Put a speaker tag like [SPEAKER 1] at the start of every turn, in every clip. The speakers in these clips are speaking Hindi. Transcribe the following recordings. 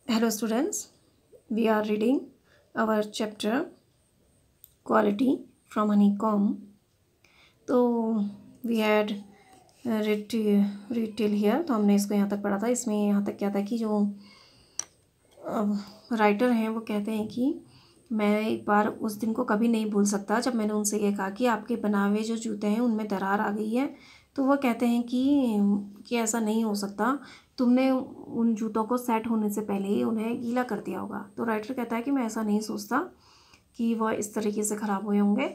[SPEAKER 1] Hello students, we are reading our chapter Quality from Honeycomb. तो we had read till here, तो हमने इसको यहाँ तक पढ़ा था। इसमें यहाँ तक क्या था कि जो राइटर हैं वो कहते हैं कि मैं एक बार उस दिन को कभी नहीं भूल सकता जब मैंने उनसे ये कहा कि आपके बनाए जो जूते हैं उनमें दरार आ गई है। तो वो कहते हैं कि ऐसा नहीं हो सकता, तुमने उन जूतों को सेट होने से पहले ही उन्हें गीला कर दिया होगा। तो राइटर कहता है कि मैं ऐसा नहीं सोचता कि वह इस तरीके से ख़राब हुए होंगे।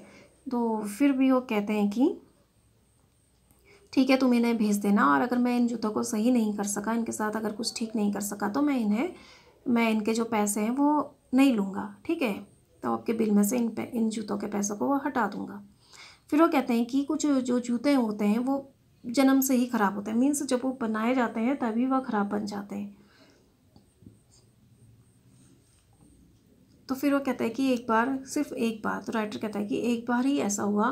[SPEAKER 1] तो फिर भी वो कहते हैं कि ठीक है, तुम इन्हें भेज देना, और अगर मैं इन जूतों को सही नहीं कर सका, इनके साथ अगर कुछ ठीक नहीं कर सका, तो मैं इनके जो पैसे हैं वो नहीं लूँगा, ठीक है। तो आपके बिल में से इन जूतों के पैसों को वो हटा दूँगा। फिर वो कहते हैं कि कुछ जो जूते होते हैं वो जन्म से ही ख़राब होते हैं, मीन्स जब वो बनाए जाते हैं तभी वह ख़राब बन जाते हैं। तो फिर वो कहता है कि सिर्फ एक बार, तो राइटर कहता है कि एक बार ही ऐसा हुआ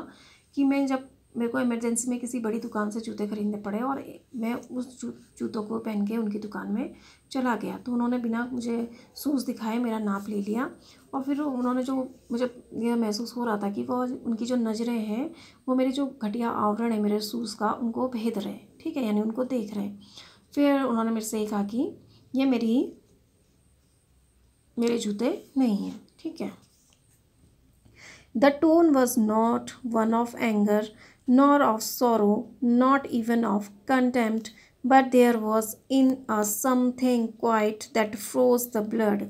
[SPEAKER 1] कि मेरे को इमरजेंसी में किसी बड़ी दुकान से जूते खरीदने पड़े, और मैं उस जूतों को पहन के उनकी दुकान में चला गया। तो उन्होंने बिना मुझे शूज़ दिखाए मेरा नाप ले लिया, और फिर उन्होंने जो मुझे यह महसूस हो रहा था कि वो उनकी जो नज़रें हैं वो मेरी जो घटिया आवरण है मेरे शूज़ का उनको भेद रहे, ठीक है, यानी उनको देख रहे हैं। फिर उन्होंने मेरे से ये कहा कि ये मेरे जूते नहीं हैं, ठीक है। The tone was not one of anger, nor of sorrow, not even of contempt, but there was in a something quiet that froze the blood.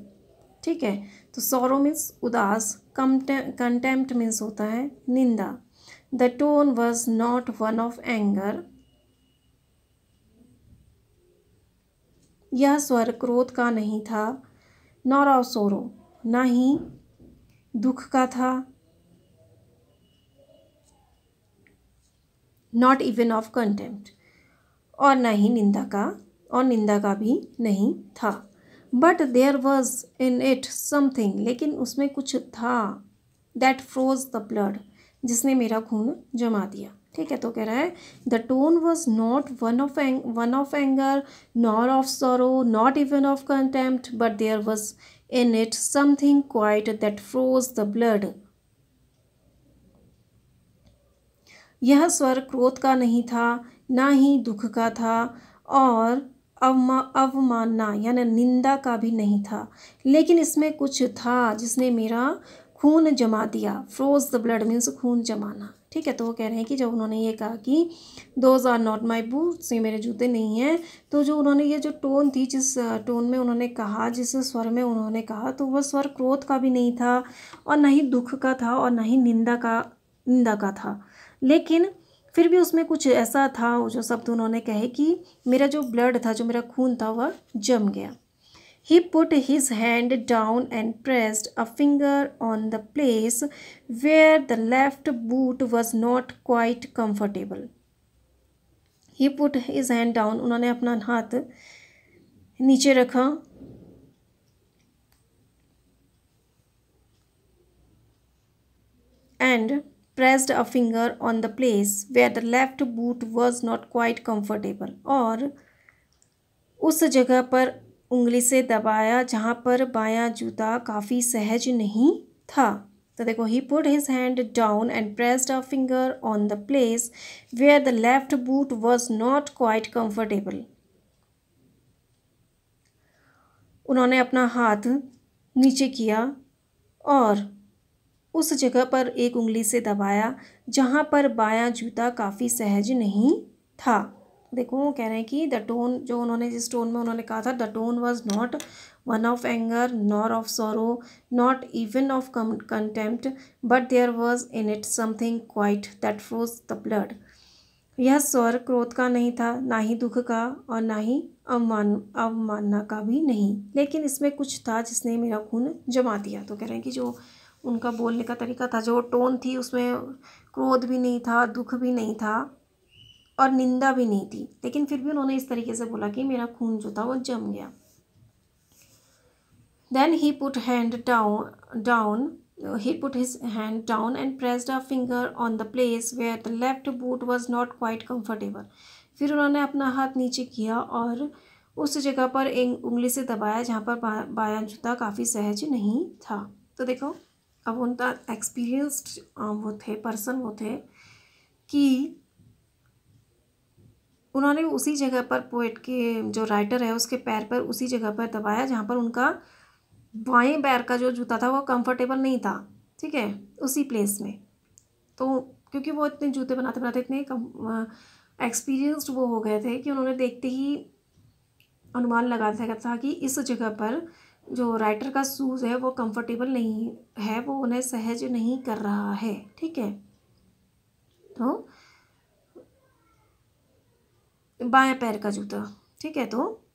[SPEAKER 1] ठीक है, तो sorrow means उदास, contempt means होता है निंदा। The tone was not one of anger. यह स्वर क्रोध का नहीं था, nor of sorrow, ना ही दुख का था, नॉट इवन ऑफ कंटेम्प्ट, और न ही निंदा का भी नहीं था। But there was in it something, लेकिन उसमें कुछ था, दैट फ्रोज द ब्लड, जिसने मेरा खून जमा दिया, ठीक है। तो कह रहा है the tone was not one of anger, nor of sorrow, not even of contempt, but there was in it something quite that froze the blood. यह स्वर क्रोध का नहीं था, ना ही दुख का था, और अवमानना यानी निंदा का भी नहीं था, लेकिन इसमें कुछ था जिसने मेरा खून जमा दिया। फ्रोज द ब्लड मीन्स खून जमाना, ठीक है। तो वो कह रहे हैं कि जब उन्होंने ये कहा कि those are not my boots, ये मेरे जूते नहीं हैं, तो जो उन्होंने ये जो टोन थी, जिस टोन में उन्होंने कहा, जिस स्वर में उन्होंने कहा, तो वह स्वर क्रोध का भी नहीं था, और न ही दुख का था, और न ही निंदा का था, लेकिन फिर भी उसमें कुछ ऐसा था, जो शब्द उन्होंने कहे कि मेरा जो ब्लड था, जो मेरा खून था, वह जम गया। He put his hand down and pressed a finger on the place where the left boot was not quite comfortable. He put his hand down, उन्होंने अपना हाथ नीचे रखा, and pressed a finger on the place where the left boot was not quite comfortable, और उस जगह पर उंगली से दबाया जहाँ पर बायां जूता काफ़ी सहज नहीं था। तो देखो, he put his hand down and pressed a finger on the place where the left boot was not quite comfortable. उन्होंने अपना हाथ नीचे किया और उस जगह पर एक उंगली से दबाया जहाँ पर बायां जूता काफ़ी सहज नहीं था। देखो, वो कह रहे हैं कि द टोन, जो उन्होंने जिस टोन में उन्होंने कहा था, the tone was not one of anger, nor of sorrow, not even of contempt, but there was in it something quite that froze the blood. यह स्वर क्रोध का नहीं था, ना ही दुख का, और ना ही अवमानना का भी नहीं, लेकिन इसमें कुछ था जिसने मेरा खून जमा दिया। तो कह रहे हैं कि जो उनका बोलने का तरीका था, जो टोन थी, उसमें क्रोध भी नहीं था, दुख भी नहीं था, और निंदा भी नहीं थी, लेकिन फिर भी उन्होंने इस तरीके से बोला कि मेरा खून जो था वो जम गया। Then he put his hand down and pressed a finger on the place where the left boot was not quite comfortable. फिर उन्होंने अपना हाथ नीचे किया और उस जगह पर एक उंगली से दबाया जहाँ पर बायां जूता काफ़ी सहज नहीं था। तो देखो अब उनका एक्सपीरियंस्ड वो थे पर्सन वो थे कि उन्होंने उसी जगह पर पोएट के जो राइटर है उसके पैर पर उसी जगह पर दबाया जहाँ पर उनका बाएं पैर का जो जूता था वो कंफर्टेबल नहीं था, ठीक है, उसी प्लेस में। तो क्योंकि वो इतने जूते बनाते बनाते इतने एक्सपीरियंस्ड वो हो गए थे कि उन्होंने देखते ही अनुमान लगा सका था कि इस जगह पर जो राइटर का शूज़ है वो कंफर्टेबल नहीं है, वो उन्हें सहज नहीं कर रहा है, ठीक है। तो बाएं पैर का जूता, ठीक है, तो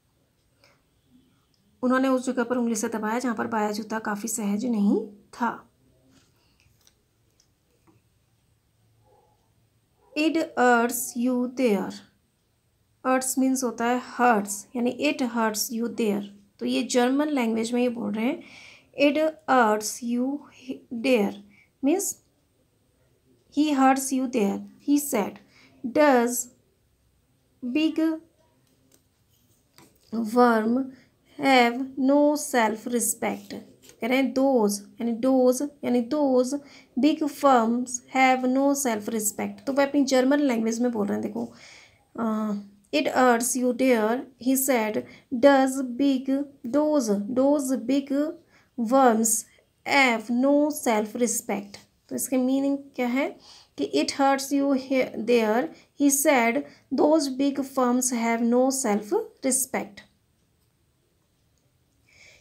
[SPEAKER 1] उन्होंने उस जगह पर उंगली से दबाया जहाँ पर बायां जूता काफ़ी सहज नहीं था। It hurts you there, hurts means होता है हर्ट्स, यानी इट हर्ट्स यू देयर। तो ये जर्मन लैंग्वेज में ये बोल रहे हैं it hurts you there means he hurts you there. He said does big worm have no self respect. कह रहे हैं those big firms have no self respect. तो वह अपनी जर्मन लैंग्वेज में बोल रहे हैं। देखो it hurts you there he said does big those big worms have no self respect. तो इसके मीनिंग क्या है कि it hurts you there he said those big firms have no self respect.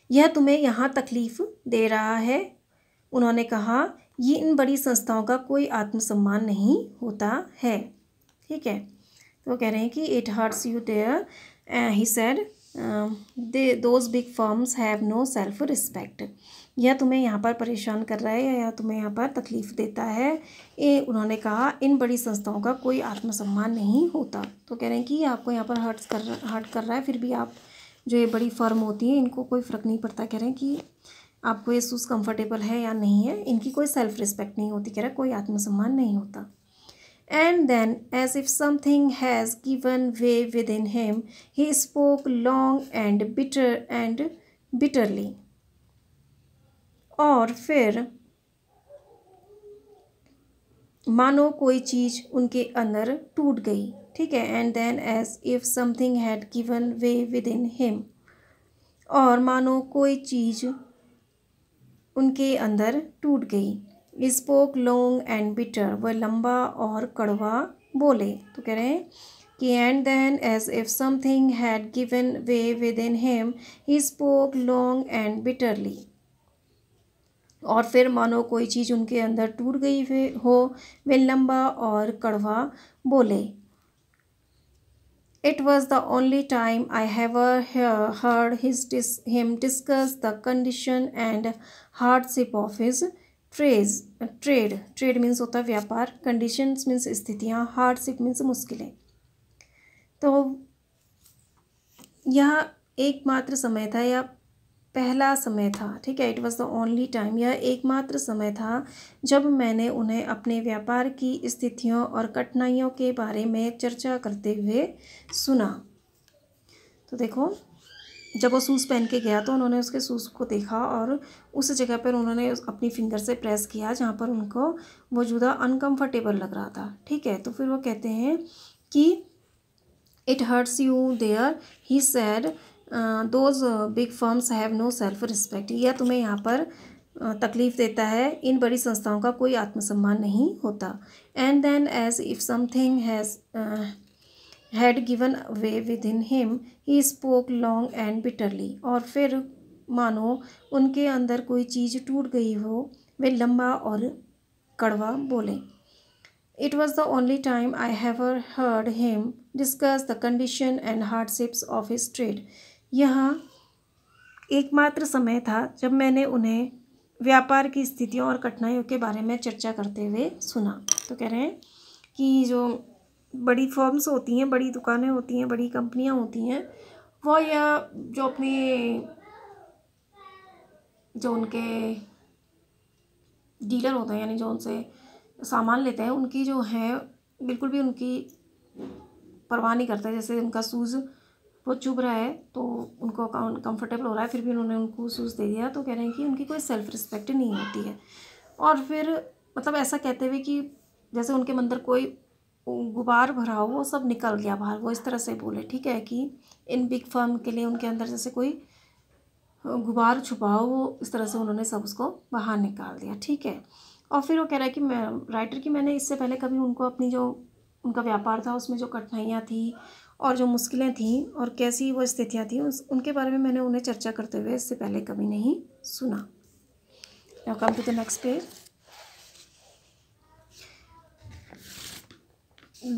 [SPEAKER 1] यह तुम्हें यहाँ तकलीफ दे रहा है। उन्होंने कहा ये इन बड़ी संस्थाओं का कोई आत्मसम्मान नहीं होता है, ठीक है। तो वो कह रहे हैं कि it hurts you there he said those big firms have no self respect. यह तुम्हें यहाँ पर परेशान कर रहा है या तुम्हें यहाँ पर तकलीफ देता है। ये उन्होंने कहा इन बड़ी संस्थाओं का कोई आत्मसम्मान नहीं होता। तो कह रहे हैं कि आपको यहाँ पर हर्ट कर रहा है, फिर भी आप जो ये बड़ी फर्म होती हैं इनको कोई फ़र्क नहीं पड़ता। कह रहे हैं कि आपको ये शूज़ कंफर्टेबल है या नहीं है, इनकी कोई सेल्फ रिस्पेक्ट नहीं होती। कह रहा है कोई आत्मसम्मान नहीं होता। And then, as if something has given way within him, he spoke long and bitterly. और फिर मानो कोई चीज़ उनके अंदर टूट गई, ठीक है। And then as if something had given way within him, और मानो कोई चीज़ उनके अंदर टूट गई। स्पोक लॉन्ग एंड बिटर, वह लंबा और कड़वा बोले। तो कह रहे हैं कि and then as if something had given way within him he spoke long and bitterly. और फिर मानो कोई चीज़ उनके अंदर टूट गई हो, वे लंबा और कड़वा बोले। It was the only time I ever heard him discuss the condition and hardship of his trade. Trade means होता है व्यापार, conditions means स्थितियाँ, hardship means मुश्किलें। तो यह एकमात्र समय था या पहला समय था, ठीक है। It was the only time, यह एकमात्र समय था जब मैंने उन्हें अपने व्यापार की स्थितियों और कठिनाइयों के बारे में चर्चा करते हुए सुना। तो देखो जब वो शूज़ पहन के गया तो उन्होंने उसके शूज़ को देखा और उस जगह पर उन्होंने अपनी फिंगर से प्रेस किया जहाँ पर उनको वो जूता अनकम्फर्टेबल लग रहा था, ठीक है। तो फिर वो कहते हैं कि it hurts you there he said those big firms have no self respect. यह तुम्हें यहाँ पर तकलीफ़ देता है, इन बड़ी संस्थाओं का कोई आत्मसम्मान नहीं होता। And then as if something had given way within him he spoke long and bitterly. और फिर मानो उनके अंदर कोई चीज़ टूट गई हो, वे लंबा और कड़वा बोले। It was the only time I ever heard him discuss the condition and hardships of his trade. यह एकमात्र समय था जब मैंने उन्हें व्यापार की स्थितियों और कठिनाइयों के बारे में चर्चा करते हुए सुना। तो कह रहे हैं कि जो बड़ी फर्म्स होती हैं, बड़ी दुकानें होती हैं, बड़ी कंपनियां होती हैं, वो या जो अपने जो उनके डीलर होते हैं यानी जो उनसे सामान लेते हैं, उनकी जो है बिल्कुल भी उनकी परवाह नहीं करते। जैसे उनका शूज़ वो चुभ रहा है तो उनको कंफर्टेबल हो रहा है, फिर भी उन्होंने उनको शूज़ दे दिया, तो कह रहे हैं कि उनकी कोई सेल्फ रिस्पेक्ट नहीं होती है। और फिर मतलब ऐसा कहते हुए कि जैसे उनके अंदर कोई गुबार भरा हो, वो सब निकल गया बाहर, वो इस तरह से बोले, ठीक है, कि इन बिग फर्म के लिए उनके अंदर जैसे कोई गुबार छुपा हो, वो इस तरह से उन्होंने सब उसको बाहर निकाल दिया, ठीक है। और फिर वो कह रहा है कि मैं राइटर कि मैंने इससे पहले कभी उनको अपनी जो उनका व्यापार था उसमें जो कठिनाइयाँ थी और जो मुश्किलें थीं और कैसी वो स्थितियाँ थीं उनके बारे में मैंने उन्हें चर्चा करते हुए इससे पहले कभी नहीं सुना। Now come to the next page.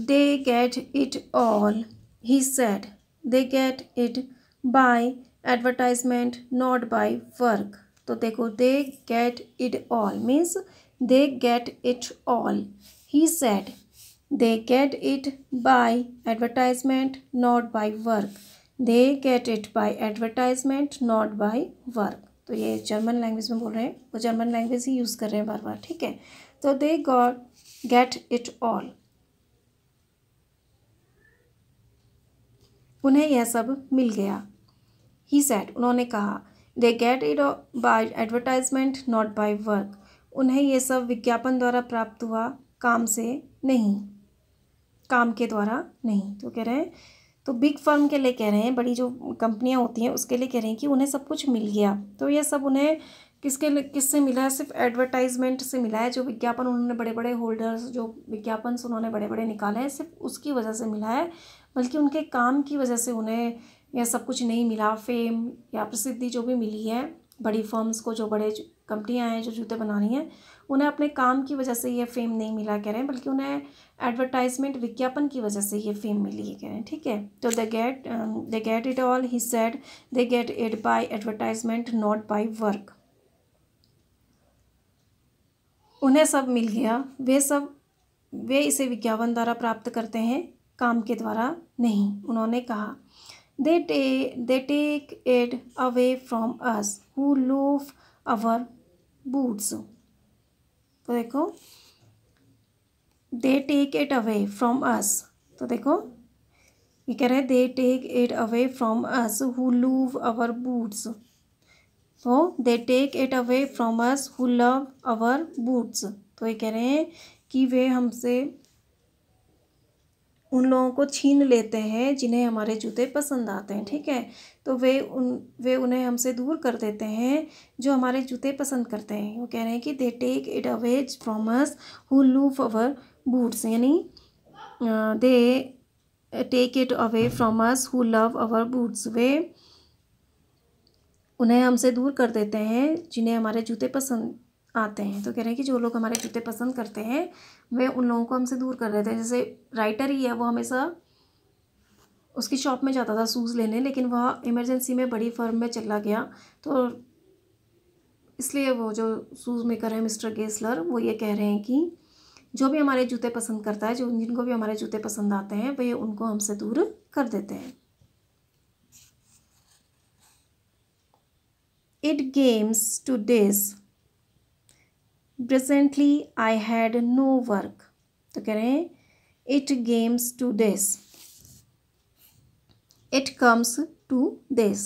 [SPEAKER 1] They get it all, he said. They get it by advertisement, not by work. तो देखो, they get it all means they get it all, he said. They get it by advertisement, not by work. They get it by advertisement, not by work. तो ये जर्मन लैंग्वेज में बोल रहे हैं, वो जर्मन लैंग्वेज ही यूज़ कर रहे हैं बार बार, ठीक है। तो they get it all, उन्हें यह सब मिल गया। ही सेड, उन्होंने कहा। They get it by advertisement not by work, उन्हें यह सब विज्ञापन द्वारा प्राप्त हुआ, काम से नहीं, काम के द्वारा नहीं। तो कह रहे हैं, तो बिग फर्म के लिए कह रहे हैं, बड़ी जो कंपनियां होती हैं उसके लिए कह रहे हैं कि उन्हें सब कुछ मिल गया। तो यह सब उन्हें किससे मिला है? सिर्फ एडवर्टाइजमेंट से मिला है। जो विज्ञापन उन्होंने बड़े बड़े होल्डर्स, जो विज्ञापन उन्होंने बड़े बड़े निकाले हैं, सिर्फ उसकी वजह से मिला है, बल्कि उनके काम की वजह से उन्हें यह सब कुछ नहीं मिला। फेम या प्रसिद्धि जो भी मिली है बड़ी फर्म्स को, जो बड़े कंपनियां हैं जो जूते बना रही हैं, उन्हें अपने काम की वजह से ये फेम नहीं मिला कह रहे हैं, बल्कि उन्हें एडवर्टाइजमेंट, विज्ञापन की वजह से ये फेम मिली है कह रहे हैं, ठीक है। तो they get it all, he said. They get it by advertisement not by work, उन्हें सब मिल गया, वे इसे विज्ञापन द्वारा प्राप्त करते हैं, काम के द्वारा नहीं। उन्होंने कहा, they take it away from us who love our boots. तो देखो, they take it away from us, तो देखो ये कह रहे हैं they take it away from us who love our boots. तो they take it away from us who love our boots. तो ये कह रहे हैं कि वे हमसे उन लोगों को छीन लेते हैं जिन्हें हमारे जूते पसंद आते हैं, ठीक है। तो वे उन्हें हमसे दूर कर देते हैं जो हमारे जूते पसंद करते हैं। वो कह रहे हैं कि they take it away from us who love our boots, यानी they take it away from us who love our boots, वे उन्हें हमसे दूर कर देते हैं जिन्हें हमारे जूते पसंद आते हैं। तो कह रहे हैं कि जो लोग हमारे जूते पसंद करते हैं वे उन लोगों को हमसे दूर कर देते हैं। जैसे राइटर ही है, वो हमेशा उसकी शॉप में जाता था शूज़ लेने, लेकिन वह इमरजेंसी में बड़ी फर्म में चला गया, तो इसलिए वो जो शूज़ मेकर है मिस्टर गेसलर, वो ये कह रहे हैं कि जो भी हमारे जूते पसंद करता है, जिनको भी हमारे जूते पसंद आते हैं, वे उनको हमसे दूर कर देते हैं। It games to this. Presently I had no work. तो कह रहे हैं it games to this. It comes to this.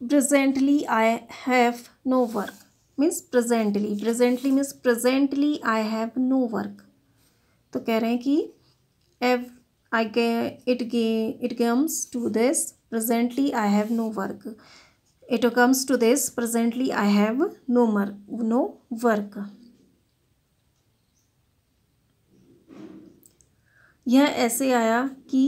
[SPEAKER 1] Presently I have no work. Means presently. Presently means presently I have no work. तो कह रहे हैं कि it comes to this. Presently I have no work. It comes to this. Presently I have no work. यह ऐसे आया कि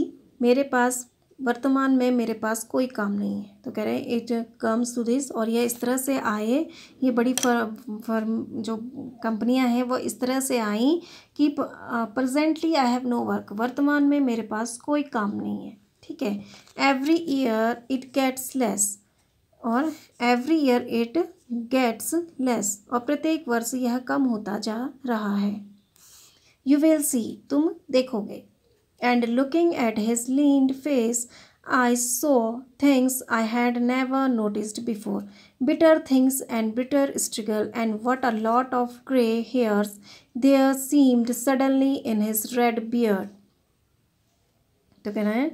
[SPEAKER 1] वर्तमान में मेरे पास कोई काम नहीं है। तो कह रहे हैं इट कम्स टू दिस, और यह इस तरह से आए, ये बड़ी फर्म जो कंपनियां हैं वो इस तरह से आई कि presently I have no work, वर्तमान में मेरे पास कोई काम नहीं है, ठीक है। Every year it gets less, और every year it gets less, और प्रत्येक वर्ष यह कम होता जा रहा है। यू विल सी, तुम देखोगे। And looking at his leaned face I saw things I had never noticed before, bitter things and bitter struggle, and what a lot of grey hairs there seemed suddenly in his red beard. तो कह रहे हैं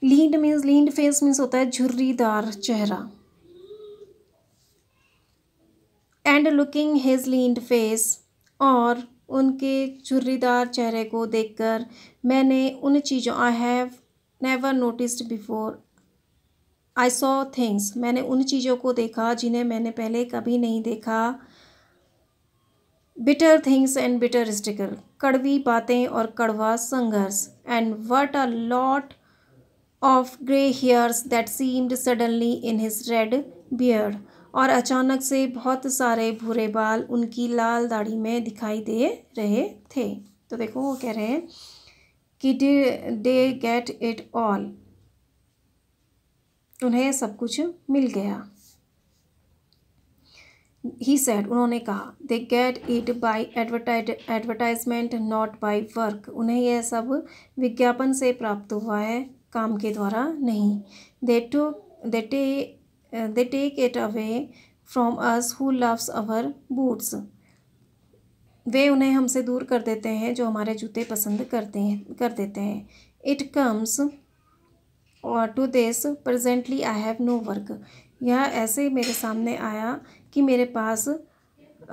[SPEAKER 1] लीन्ड फेस मीन्स होता है झुर्रीदार चेहरा। And looking his leaned face, और उनके झुर्रीदार चेहरे को देखकर मैंने उन चीज़ों, I have never noticed before, I saw things, मैंने उन चीज़ों को देखा जिन्हें मैंने पहले कभी नहीं देखा। Bitter things and bitter struggle, कड़वी बातें और कड़वा संघर्ष। And what a lot of grey hairs that seemed suddenly in his red beard, और अचानक से बहुत सारे भूरे बाल उनकी लाल दाढ़ी में दिखाई दे रहे थे। तो देखो वो कह रहे हैं कि दे गेट इट ऑल, उन्हें सब कुछ मिल गया। ही सेड, उन्होंने कहा, they get it by advertisement not by work, उन्हें यह सब विज्ञापन से प्राप्त हुआ है, काम के द्वारा नहीं। They take it away from us who loves our boots, वे उन्हें हमसे दूर कर देते हैं जो हमारे जूते पसंद कर देते हैं। इट कम्स और to this presently I have no work, यह ऐसे मेरे सामने आया कि मेरे पास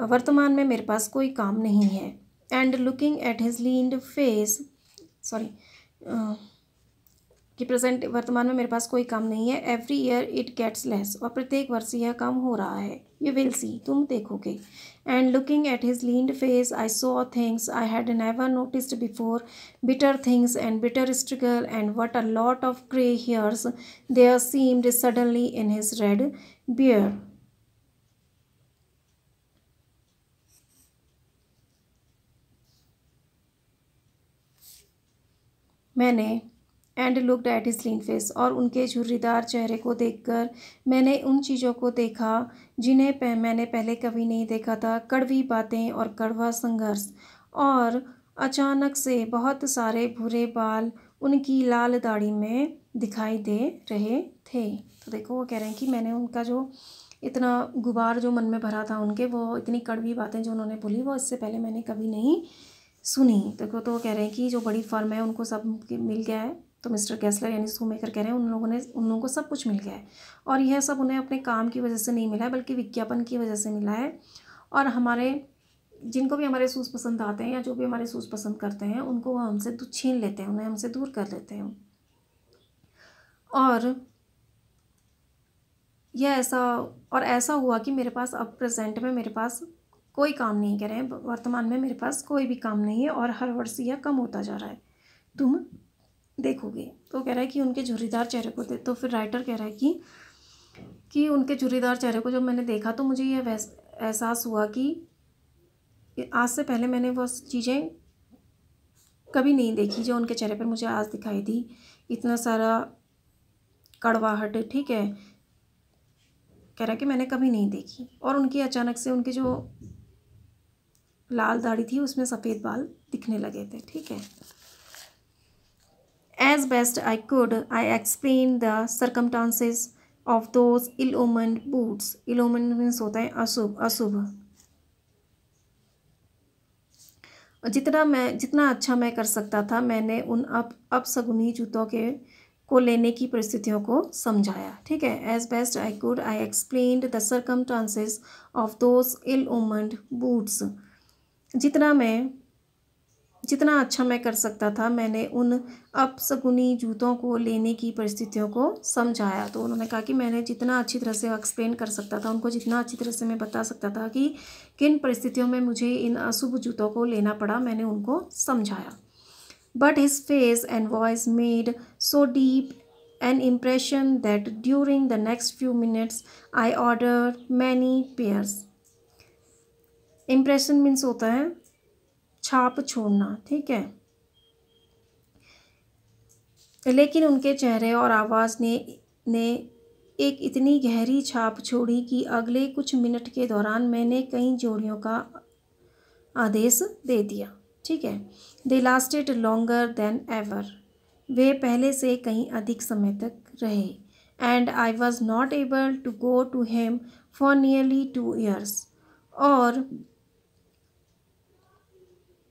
[SPEAKER 1] वर्तमान में मेरे पास कोई काम नहीं है। And looking at his leaned face, sorry, कि प्रेजेंट वर्तमान में मेरे पास कोई काम नहीं है। Every year it gets less, और प्रत्येक वर्ष यह कम हो रहा है। यू विल सी, तुम देखोगे। And looking at his leaned face I saw things I had never noticed before, bitter things and bitter struggle, and what a lot of grey hairs there seemed suddenly in his red beard. मैंने and looked at his lean face, और उनके झुर्रीदार चेहरे को देखकर मैंने उन चीज़ों को देखा जिन्हें मैंने पहले कभी नहीं देखा था, कड़वी बातें और कड़वा संघर्ष। और अचानक से बहुत सारे भूरे बाल उनकी लाल दाढ़ी में दिखाई दे रहे थे। तो देखो वो कह रहे हैं कि मैंने उनका जो इतना गुबार जो मन में भरा था उनके, वो इतनी कड़वी बातें जो उन्होंने बोली, वो इससे पहले मैंने कभी नहीं सुनी। देखो तो वो कह रहे हैं कि जो बड़ी फर्म है उनको सब मिल गया है। तो मिस्टर गेस्लर यानी शू मेकर कह रहे हैं उन लोगों को सब कुछ मिल गया है, और यह सब उन्हें अपने काम की वजह से नहीं मिला है, बल्कि विज्ञापन की वजह से मिला है। और हमारे जिनको भी हमारे शूज़ पसंद आते हैं या जो भी हमारे शूज़ पसंद करते हैं, उनको वो हमसे छीन लेते हैं, उन्हें हमसे दूर कर लेते हैं। और यह ऐसा हुआ कि मेरे पास अब प्रेजेंट में मेरे पास कोई काम नहीं, कह रहे हैं वर्तमान में मेरे पास कोई भी काम नहीं है, और हर वर्ष यह कम होता जा रहा है, तुम देखोगे। तो कह रहा है कि उनके झुर्रीदार चेहरे को तो फिर राइटर कह रहा है कि उनके झुर्रीदार चेहरे को जब मैंने देखा तो मुझे यह एहसास हुआ कि आज से पहले मैंने वो चीज़ें कभी नहीं देखी जो उनके चेहरे पर मुझे आज दिखाई दी। इतना सारा कड़वाहट, ठीक है, कह रहा है कि मैंने कभी नहीं देखी। और उनकी अचानक से उनकी जो लाल दाढ़ी थी उसमें सफ़ेद बाल दिखने लगे थे, ठीक है। As best I could, I explained the circumstances of those ill-omened boots. Ill-omened means होता है अशुभ, अशुभ। जितना अच्छा मैं कर सकता था, मैंने उन अपशगुनी जूतों को लेने की परिस्थितियों को समझाया, ठीक है। As best I could, I explained the circumstances of those ill-omened boots. जितना अच्छा मैं कर सकता था, मैंने उन अपशगुनी जूतों को लेने की परिस्थितियों को समझाया। तो उन्होंने कहा कि मैंने जितना अच्छी तरह से एक्सप्लेन कर सकता था, उनको जितना अच्छी तरह से मैं बता सकता था कि किन परिस्थितियों में मुझे इन अशुभ जूतों को लेना पड़ा, मैंने उनको समझाया। But his face and voice made so deep an impression that during the next few minutes I order many pairs. Impression means होता है छाप छोड़ना, ठीक है। लेकिन उनके चेहरे और आवाज़ ने एक इतनी गहरी छाप छोड़ी कि अगले कुछ मिनट के दौरान मैंने कई जोड़ियों का आदेश दे दिया, ठीक है। They lasted longer than ever, वे पहले से कहीं अधिक समय तक रहे। And I was not able to go to him for nearly 2 years, और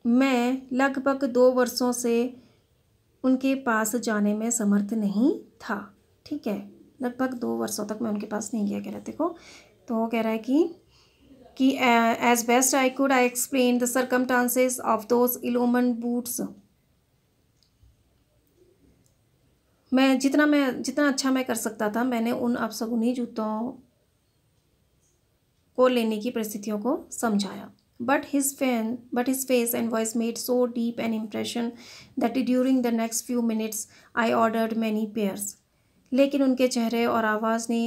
[SPEAKER 1] मैं लगभग 2 वर्षों से उनके पास जाने में समर्थ नहीं था। ठीक है, लगभग 2 वर्षों तक मैं उनके पास नहीं गया, कह रहे देखो। तो वो कह रहा है कि as best I could I explain the circumstances of those ill omened boots. जितना अच्छा मैं कर सकता था, मैंने उन अपशगुनी जूतों को लेने की परिस्थितियों को समझाया। But his face and voice made so deep an impression that during the next few minutes I ordered many pairs. लेकिन उनके चेहरे और आवाज़ ने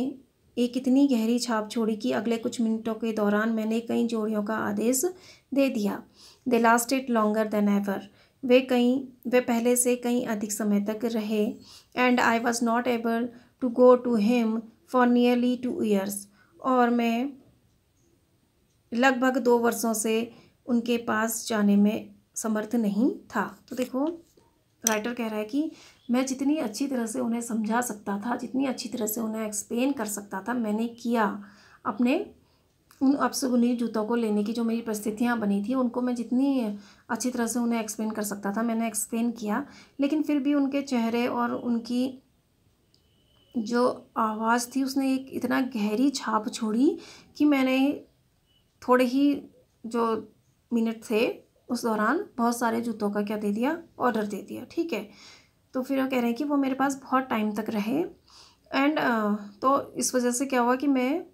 [SPEAKER 1] एक इतनी गहरी छाप छोड़ी कि अगले कुछ मिनटों के दौरान मैंने कई जोड़ियों का आदेश दे दिया। They lasted longer than ever. वे पहले से कहीं अधिक समय तक रहे। And I was not able to go to him for nearly 2 years. और मैं लगभग 2 वर्षों से उनके पास जाने में समर्थ नहीं था। तो देखो, राइटर कह रहा है कि मैं जितनी अच्छी तरह से उन्हें समझा सकता था, जितनी अच्छी तरह से उन्हें एक्सप्लेन कर सकता था, मैंने किया। अपने उन अपशगुनी जूतों को लेने की जो मेरी परिस्थितियाँ बनी थी, उनको मैं जितनी अच्छी तरह से उन्हें एक्सप्लेन कर सकता था, मैंने एक्सप्लेन किया। लेकिन फिर भी उनके चेहरे और उनकी जो आवाज़ थी, उसने एक इतना गहरी छाप छोड़ी कि मैंने थोड़े ही जो मिनट थे उस दौरान बहुत सारे जूतों का क्या दे दिया, ऑर्डर दे दिया। ठीक है, तो फिर वो कह रहे हैं कि वो मेरे पास बहुत टाइम तक रहे। एंड तो इस वजह से क्या हुआ कि मैं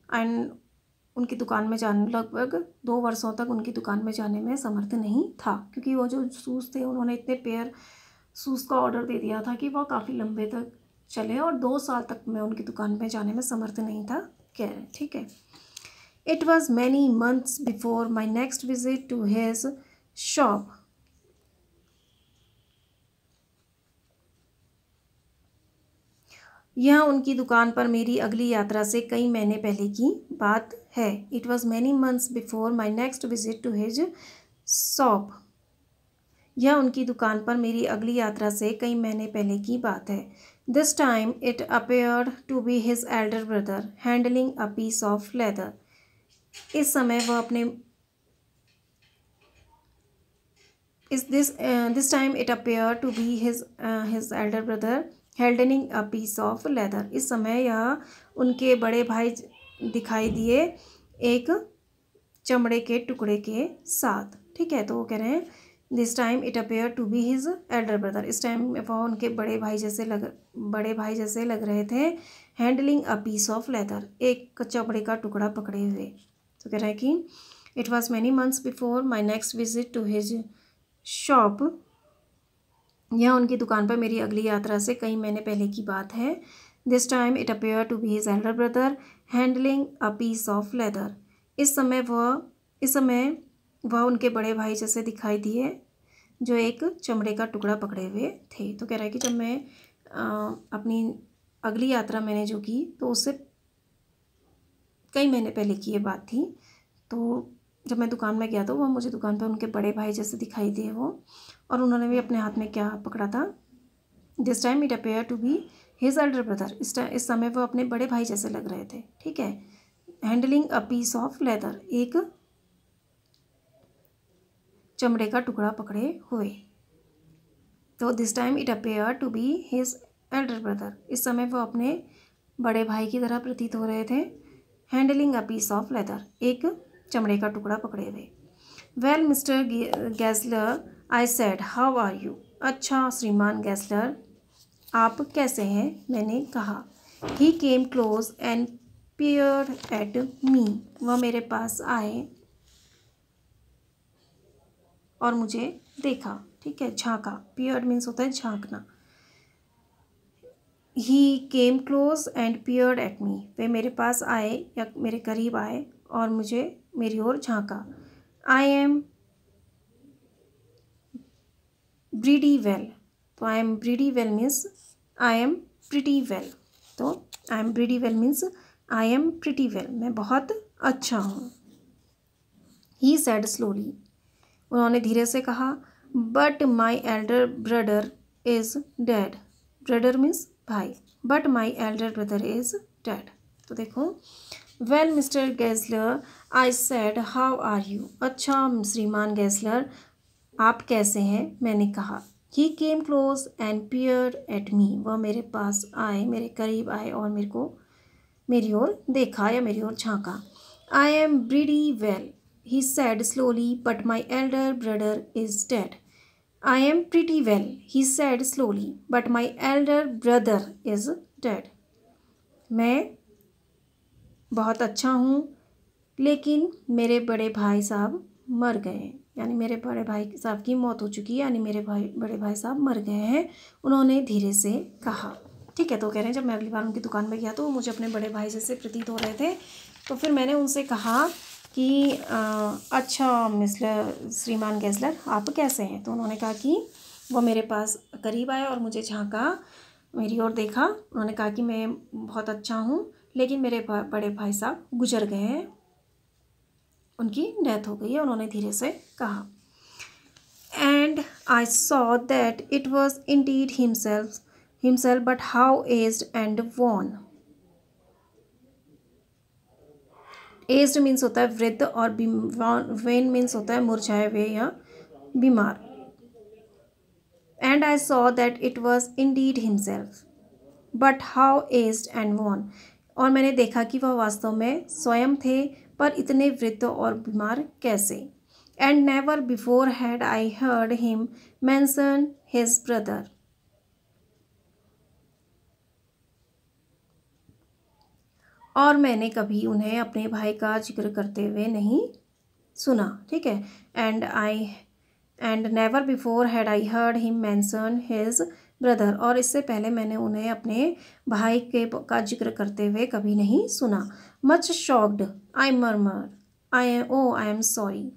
[SPEAKER 1] उनकी दुकान में जाने लगभग 2 वर्षों तक उनकी दुकान में जाने में समर्थ नहीं था, क्योंकि वो जो शूज़ थे, उन्होंने इतने पेयर शूज़ का ऑर्डर दे दिया था कि वो काफ़ी लंबे तक चले, और 2 साल तक मैं उनकी दुकान में जाने में समर्थ नहीं था, कह रहे हैं। ठीक है, it was many months before my next visit to his shop. यह उनकी दुकान पर मेरी अगली यात्रा से कई महीने पहले की बात है। It was many months before my next visit to his shop. यह उनकी दुकान पर मेरी अगली यात्रा से कई महीने पहले की बात है। This time it appeared to be his elder brother handling a piece of leather. इस समय वह अपने this time it appeared to be his elder brother holding a piece of leather। इस समय यह उनके बड़े भाई दिखाई दिए एक चमड़े के टुकड़े के साथ। ठीक है, तो वो कह रहे हैं this time it appear to be his elder brother. इस टाइम वह उनके बड़े भाई जैसे लग रहे थे। Handling a piece of leather, एक चमड़े का टुकड़ा पकड़े हुए। तो कह रहा है कि it was many months before my next visit to his shop. यह उनकी दुकान पर मेरी अगली यात्रा से कई महीने पहले की बात है। This time it appear to be his elder brother handling a piece of leather. इस समय वह उनके बड़े भाई जैसे दिखाई दिए जो एक चमड़े का टुकड़ा पकड़े हुए थे। तो कह रहा है कि जब मैं अपनी अगली यात्रा मैंने जो की, तो उससे कई महीने पहले की ये बात थी। तो जब मैं दुकान में गया तो वो मुझे दुकान पर उनके बड़े भाई जैसे दिखाई दिए वो, और उन्होंने भी अपने हाथ में क्या पकड़ा था। This time it appear to be his elder brother. इस समय वो अपने बड़े भाई जैसे लग रहे थे। ठीक है, handling a piece of leather, एक चमड़े का टुकड़ा पकड़े हुए। तो this time it appear to be his elder brother. इस समय वो अपने बड़े भाई की तरह प्रतीत हो रहे थे। Handling a piece of leather, एक चमड़े का टुकड़ा पकड़े हुए। Well Mr Gessler I said, how are you. अच्छा श्रीमान गैसलर, आप कैसे हैं, मैंने कहा। He came close and peered at me. वह मेरे पास आए और मुझे देखा। ठीक है, झांका। पियर्ड मीन्स होता है झांकना। He came close and peered at me. वे मेरे पास आए या मेरे करीब आए और मुझे मेरी ओर झांका। I am breddy well. तो I am breddy well means I am pretty well. तो I am breddy well means I am pretty well, मैं बहुत अच्छा हूँ। He said slowly. उन्होंने धीरे से कहा, but my elder brother is dead. Brother means भाई। But my elder brother is dead. तो देखो, well Mr Gessler I said, how are you. अच्छा श्रीमान गैसलर, आप कैसे हैं, मैंने कहा। He came close and peered at me, वह मेरे पास आए, मेरे करीब आए और मेरी ओर देखा या मेरी ओर झांका। I am breddy well, he said slowly, but my elder brother is dead. I am pretty well, he said slowly, but my elder brother is dead. मैं बहुत अच्छा हूँ, लेकिन मेरे बड़े भाई साहब मर गए, यानी मेरे बड़े भाई साहब की मौत हो चुकी है, यानी मेरे बड़े भाई साहब मर गए हैं, उन्होंने धीरे से कहा। ठीक है, तो कह रहे हैं जब मैं अगली बार उनकी दुकान में गया तो वो मुझे अपने बड़े भाई जैसे प्रतीत हो रहे थे। तो फिर मैंने उनसे कहा कि अच्छा मिस्टर श्रीमान गेस्लर, आप कैसे हैं? तो उन्होंने कहा कि वो मेरे पास करीब आए और मुझे झांका, मेरी ओर देखा। उन्होंने कहा कि मैं बहुत अच्छा हूँ, लेकिन मेरे बड़े भाई साहब गुजर गए हैं, उनकी डेथ हो गई है, उन्होंने धीरे से कहा। And I saw that it was indeed himself but how aged and wan. Aged means होता है वृद्ध और वेन मीन्स होता है मुरझाए हुए या बीमार। And I saw that it was indeed himself but how aged and wan, और मैंने देखा कि वह वास्तव में स्वयं थे, पर इतने वृद्ध और बीमार कैसे। And never before had I heard him mention his brother, और मैंने कभी उन्हें अपने भाई का जिक्र करते हुए नहीं सुना। ठीक है, and never before had I heard him mention his brother, और इससे पहले मैंने उन्हें अपने भाई का जिक्र करते हुए कभी नहीं सुना। Much shocked I murmur I am sorry,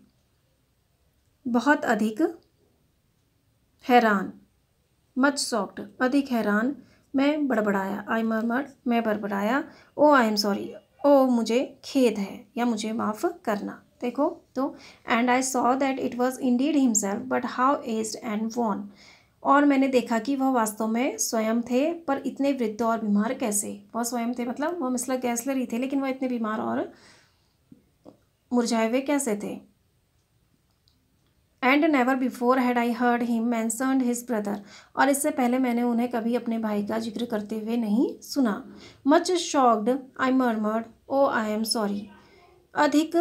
[SPEAKER 1] बहुत अधिक हैरान, मच शॉक्ड अधिक हैरान, मैं बड़बड़ाया, आई मर्मर मैं बड़बड़ाया, आई एम सॉरी, मुझे खेद है या मुझे माफ़ करना। देखो तो and I saw that it was indeed himself but how aged and wan, और मैंने देखा कि वह वास्तव में स्वयं थे, पर इतने वृद्ध और बीमार कैसे। वह स्वयं थे मतलब वह मिस्टर गेस्लर ही थे, लेकिन वह इतने बीमार और मुरझाए हुए कैसे थे। And never before had I heard him mentioned his brother, और इससे पहले मैंने उन्हें कभी अपने भाई का जिक्र करते हुए नहीं सुना। Much shocked I murmured I am sorry, अधिक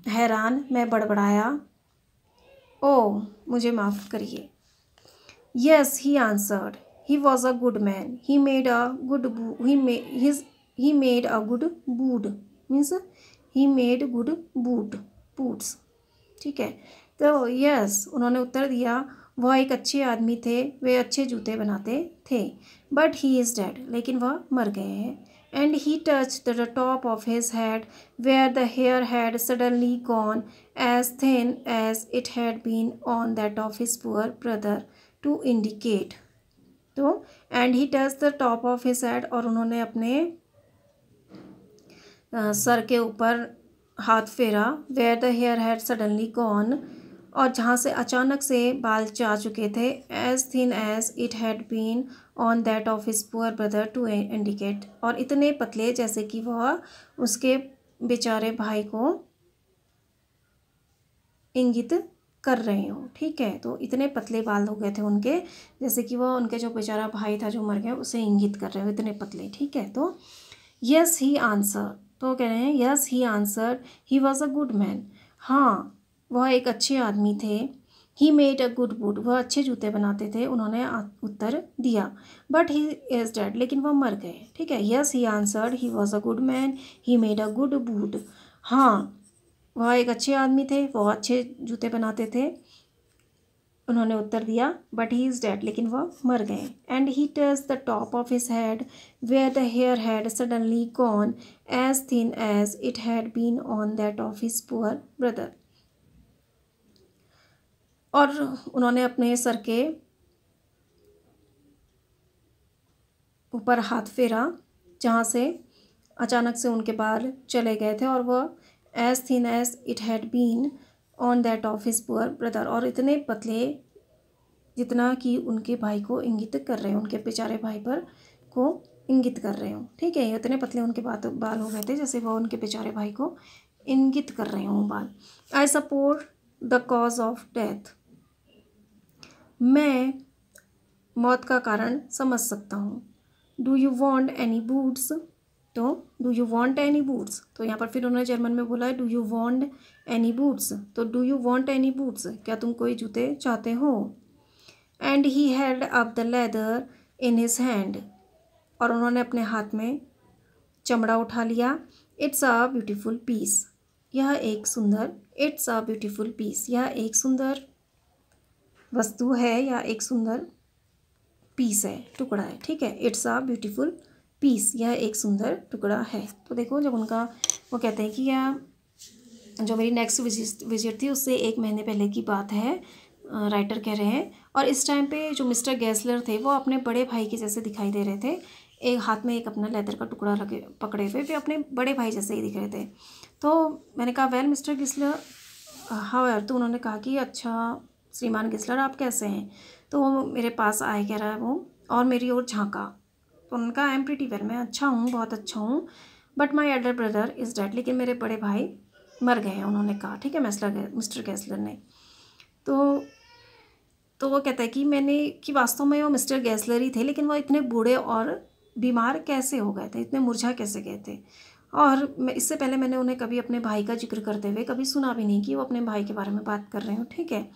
[SPEAKER 1] हैरान मैं बड़बड़ाया, मुझे माफ़ करिए। Yes he answered, he was a good man, he made a good he made a good boot means he made good boots। ठीक है, तो यस उन्होंने उत्तर दिया, वह एक अच्छे आदमी थे, वे अच्छे जूते बनाते थे। बट ही इज़ डेड, लेकिन वह मर गए हैं। And he touched the top of his head where the hair had suddenly gone as thin as it had been on that of his poor brother to indicate. तो and he touch the top of his head, और उन्होंने अपने सर के ऊपर हाथ फेरा, where the hair had suddenly gone, और जहाँ से अचानक से बाल जा चुके थे, as thin as it had been on that of his poor brother to indicate, और इतने पतले जैसे कि वह उसके बेचारे भाई को इंगित कर रहे हो। ठीक है, तो इतने पतले बाल हो गए थे उनके, जैसे कि वह उनके जो बेचारा भाई था जो मर गया उसे इंगित कर रहे हो, इतने पतले। ठीक है, तो यस ही आंसर, तो कह रहे हैं yes he answer he was a good man, हाँ वह एक अच्छे आदमी थे। He made a good boot, वह अच्छे जूते बनाते थे, उन्होंने उत्तर दिया। बट ही इज़ डेड, लेकिन वह मर गए। ठीक है, yes he answered he was a good man, he made a good boot, हाँ वह एक अच्छे आदमी थे, वह अच्छे जूते बनाते थे, उन्होंने उत्तर दिया। बट ही इज़ डेड, लेकिन वह मर गए। And he touch the top of his head where the hair had suddenly gone as thin as it had been on that of his poor brother, और उन्होंने अपने सर के ऊपर हाथ फेरा जहाँ से अचानक से उनके बाल चले गए थे, और वह as thin as it had been on that of his poor brother, और इतने पतले जितना कि उनके भाई को इंगित कर रहे हो, उनके बेचारे भाई पर को इंगित कर रहे हो। ठीक है, इतने पतले उनके बाल हो गए थे जैसे वह उनके बेचारे भाई को इंगित कर रहे हों बाल। I support the cause of death, मैं मौत का कारण समझ सकता हूँ। Do you want any boots, तो do you want any boots, तो यहाँ पर फिर उन्होंने जर्मन में बोला है do you want any boots, तो do you want any boots, क्या तुम कोई जूते चाहते हो। And he held up the leather in his hand, और उन्होंने अपने हाथ में चमड़ा उठा लिया। इट्स अ ब्यूटीफुल पीस, यह एक सुंदर, इट्स अ ब्यूटीफुल पीस, यह एक सुंदर वस्तु है या एक सुंदर पीस है, टुकड़ा है, ठीक है। इट्स अ ब्यूटीफुल पीस, यह एक सुंदर टुकड़ा है। तो देखो जब उनका वो कहते हैं कि यह जो मेरी नेक्स्ट विजिट थी उससे 1 महीने पहले की बात है, राइटर कह रहे हैं। और इस टाइम पे जो मिस्टर गैसलर थे वो अपने बड़े भाई के जैसे दिखाई दे रहे थे, एक हाथ में एक अपना लेदर का टुकड़ा लगे पकड़े हुए, वे अपने बड़े भाई जैसे ही दिख रहे थे। तो मैंने कहा वेल मिस्टर गिस्लर हाउ आर, तो उन्होंने कहा कि अच्छा श्रीमान गिस्लर आप कैसे हैं। तो वो मेरे पास आए कह रहा है वो, और मेरी ओर झांका। तो उनका आई एम प्रीटी वेल, मैं अच्छा हूँ, बहुत अच्छा हूँ, but my elder brother is dead, लेकिन मेरे बड़े भाई मर गए हैं, उन्होंने कहा, ठीक है, मिस्टर गैसलर ने। तो वो कहता है कि मैंने कि वास्तव में वो मिस्टर गैसलर ही थे, लेकिन वो इतने बूढ़े और बीमार कैसे हो गए थे, इतने मुरझा कैसे गए थे। और मैं इससे पहले मैंने उन्हें कभी अपने भाई का जिक्र करते हुए कभी सुना भी नहीं कि वो अपने भाई के बारे में बात कर रहे हो, ठीक है।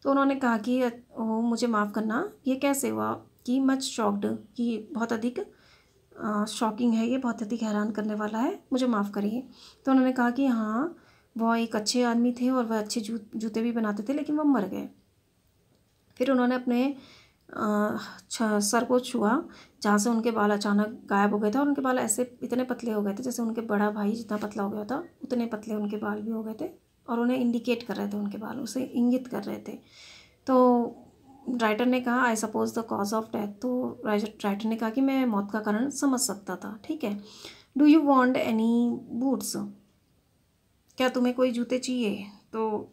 [SPEAKER 1] तो उन्होंने कहा कि ओ मुझे माफ़ करना, ये कैसे हुआ, कि मच शॉक्ड, कि बहुत अधिक शॉकिंग है, ये बहुत अधिक हैरान करने वाला है, मुझे माफ़ करिए। तो उन्होंने कहा कि हाँ वह एक अच्छे आदमी थे और वह अच्छे जूते भी बनाते थे, लेकिन वो मर गए। फिर उन्होंने अपने सर को छुआ जहाँ से उनके बाल अचानक गायब हो गए थे, और उनके बाल ऐसे इतने पतले हो गए थे जैसे उनके बड़ा भाई जितना पतला हो गया था उतने पतले उनके बाल भी हो गए थे, और उन्हें इंडिकेट कर रहे थे, उनके बाल उसे इंगित कर रहे थे। तो राइटर ने कहा I suppose the cause of death, तो राइटर ने कहा कि मैं मौत का कारण समझ सकता था, ठीक है। Do you want any boots, क्या तुम्हें कोई जूते चाहिए। तो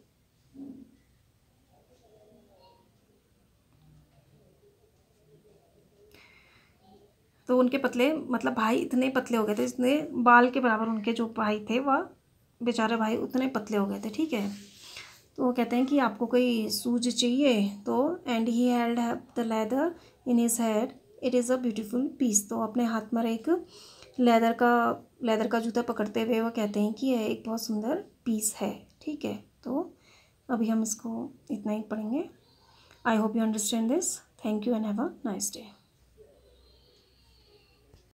[SPEAKER 1] उनके पतले मतलब भाई इतने पतले हो गए थे, इतने बाल के बराबर उनके जो भाई थे वह बेचारे भाई उतने पतले हो गए थे, ठीक है। तो वो कहते हैं कि आपको कोई शूज चाहिए, तो and he held the leather in his hand, it is a beautiful piece, तो अपने हाथ में एक लेदर का जूता पकड़ते हुए वो कहते हैं कि यह एक बहुत सुंदर पीस है, ठीक है। तो अभी हम इसको इतना ही पढ़ेंगे। I hope you understand this, thank you and have a nice day.